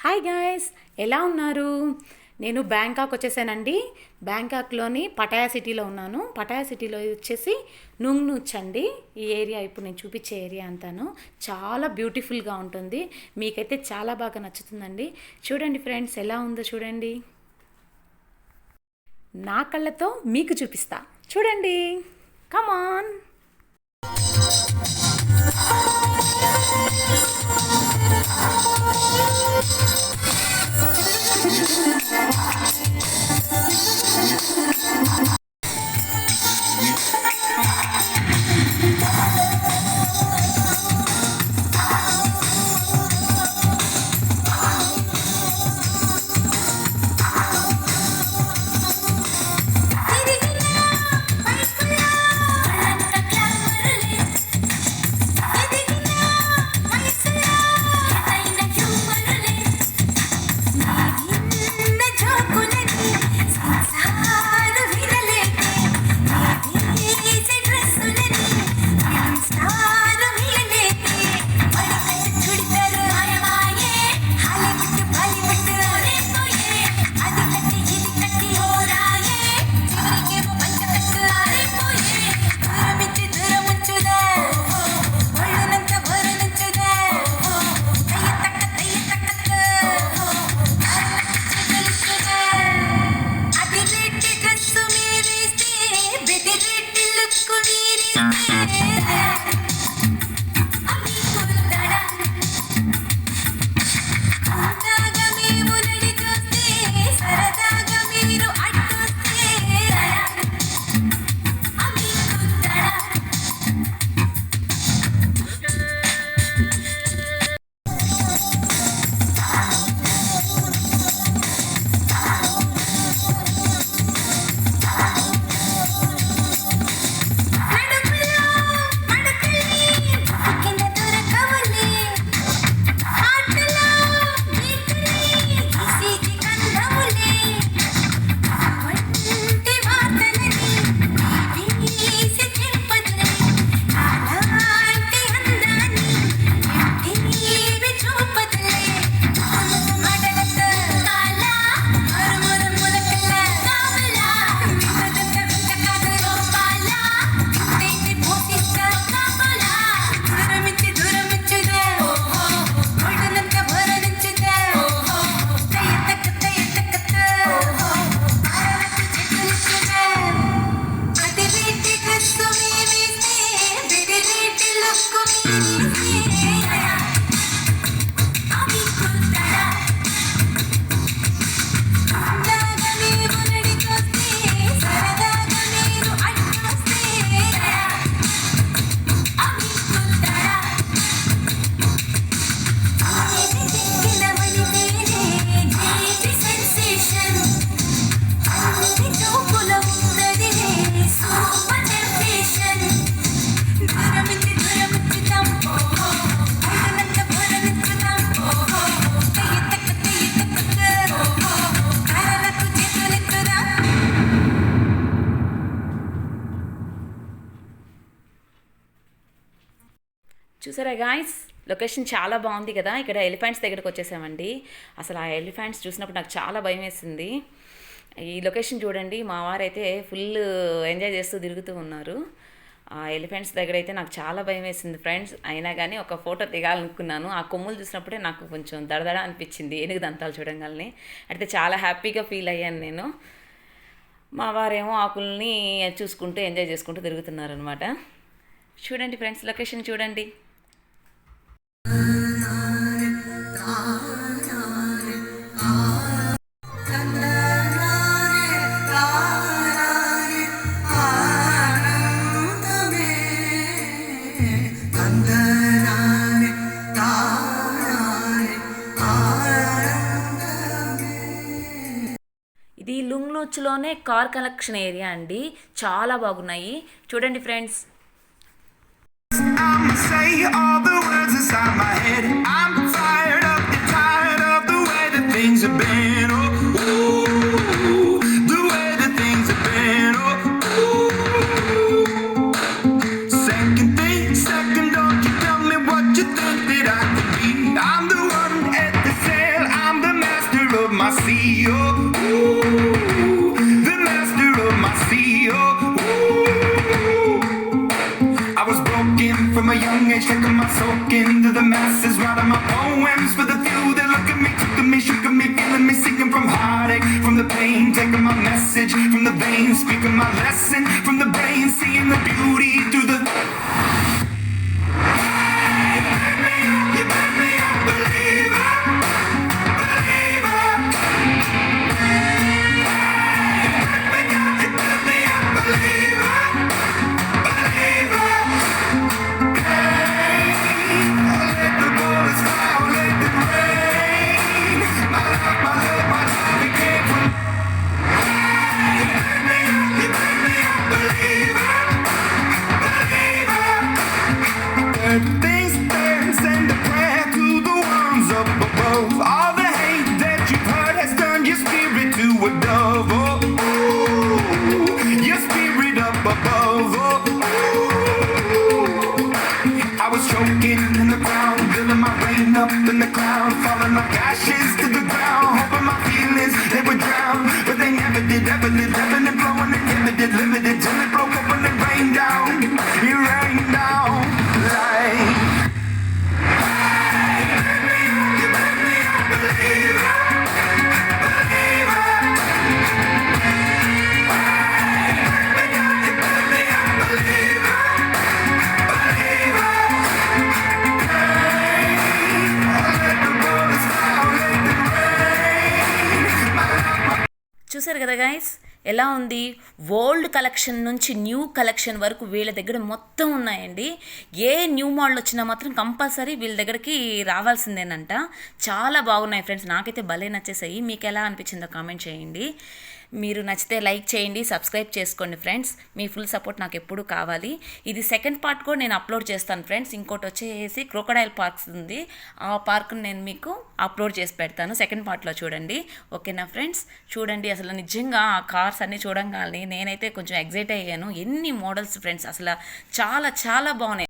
Hi guys, ఎలా ఉన్నారు? నేను బ్యాంకాక్ వచ్చేసానండి. బ్యాంకాక్లోని పటాయా సిటీలో ఉన్నాను. పటాయా సిటీలో వచ్చేసి నుంగ్నూచ్ అండి. ఈ ఏరియా ఇప్పుడు నేను చూపించే ఏరియా అంతాను చాలా బ్యూటిఫుల్గా ఉంటుంది. మీకైతే చాలా బాగా నచ్చుతుందండి. చూడండి ఫ్రెండ్స్, ఎలా ఉందో చూడండి. నా కళ్ళతో మీకు చూపిస్తా, చూడండి. కమాన్. చూసారా గాయ్స్, లొకేషన్ చాలా బాగుంది కదా. ఇక్కడ ఎలిఫెంట్స్ దగ్గరకు వచ్చేసామండి. అసలు ఆ ఎలిఫెంట్స్ చూసినప్పుడు నాకు చాలా భయం వేసింది. ఈ లొకేషన్ చూడండి, మా వారైతే ఫుల్ ఎంజాయ్ చేస్తూ తిరుగుతూ ఉన్నారు. ఆ ఎలిఫెంట్స్ దగ్గర అయితే నాకు చాలా భయం వేసింది ఫ్రెండ్స్. అయినా కానీ ఒక ఫోటో దిగాలనుకున్నాను. ఆ కొమ్ములు చూసినప్పుడే నాకు కొంచెం దడదడ అనిపించింది, ఏనుగు దంతాలు చూడంగానే. అయితే చాలా హ్యాపీగా ఫీల్ అయ్యాను నేను. మా వారేమో ఆకుల్ని చూసుకుంటూ ఎంజాయ్ చేసుకుంటూ తిరుగుతున్నారనమాట. చూడండి ఫ్రెండ్స్, లొకేషన్ చూడండి. ఇది లుంగ్నూచ్లోనే కార్ కలెక్షన్ ఏరియా అండి. చాలా బాగున్నాయి, చూడండి friends. I'ma say all the words inside my head. I'm fired up and tired of the way that things have been. Oh, ooh, the way that things have been. Oh, ooh. Second thing, second, don't you tell me what you think that I could be. I'm the one at the sail. I'm my CEO. Ooh, the master of my CEO. Ooh. I was broken from a young age, taking my soak into the masses, writing my poems for the few that look at me, took to me, shook at me, feeling me, singing from heartache, from the pain, taking my message from the veins, speaking my lesson from the brain, seeing the beauty through the. You made me a believer, believer. You made me a believer, believer. Let the bullets fly, let them rain. My love, it came from. You made me a believer, believer. Things turn, send a prayer to the ones up above. All the hate that you've heard has turned your spirit to a dove. Oh, ooh, your spirit up above. Oh, ooh. I was choking in the ground, building my rain up in the cloud, falling like ashes to the ground, hoping my feelings they would drown, but they never did, ever did, ebbing and flowing, inhibited, limited, till it broke up and it rained down. It rained down like. You made me a believer, believer. You made me a believer, believer. Let the bullets fly, let them rain. చూసారు కదా guys, ఎలా ఉంది? Old collection నుంచి new collection వరకు వీళ్ళ దగ్గర మొత్తం ఉన్నాయండి. ఏ న్యూ మోడల్ వచ్చినా మాత్రం కంపల్సరీ వీళ్ళ దగ్గరికి రావాల్సిందేనంట. చాలా బాగున్నాయి ఫ్రెండ్స్, నాకైతే భలే నచ్చేసాయి. మీకు ఎలా అనిపించిందో కామెంట్ చేయండి. మీరు నచ్చితే లైక్ చేయండి, సబ్స్క్రైబ్ చేసుకోండి ఫ్రెండ్స్. మీ ఫుల్ సపోర్ట్ నాకు ఎప్పుడూ కావాలి. ఇది సెకండ్ పార్ట్ కూడా నేను అప్లోడ్ చేస్తాను ఫ్రెండ్స్. ఇంకోటి వచ్చేసి క్రోకడైల్ పార్క్స్ ఉంది, ఆ పార్క్ని నేను మీకు అప్లోడ్ చేసి పెడతాను. సెకండ్ పార్ట్లో చూడండి, ఓకేనా ఫ్రెండ్స్? చూడండి, అసలు నిజంగా ఆ కార్స్ అన్నీ చూడంగానే నేనైతే కొంచెం ఎగ్జైట్ అయ్యాను. ఎన్ని మోడల్స్ ఫ్రెండ్స్, అసలు చాలా చాలా బాగున్నాయి.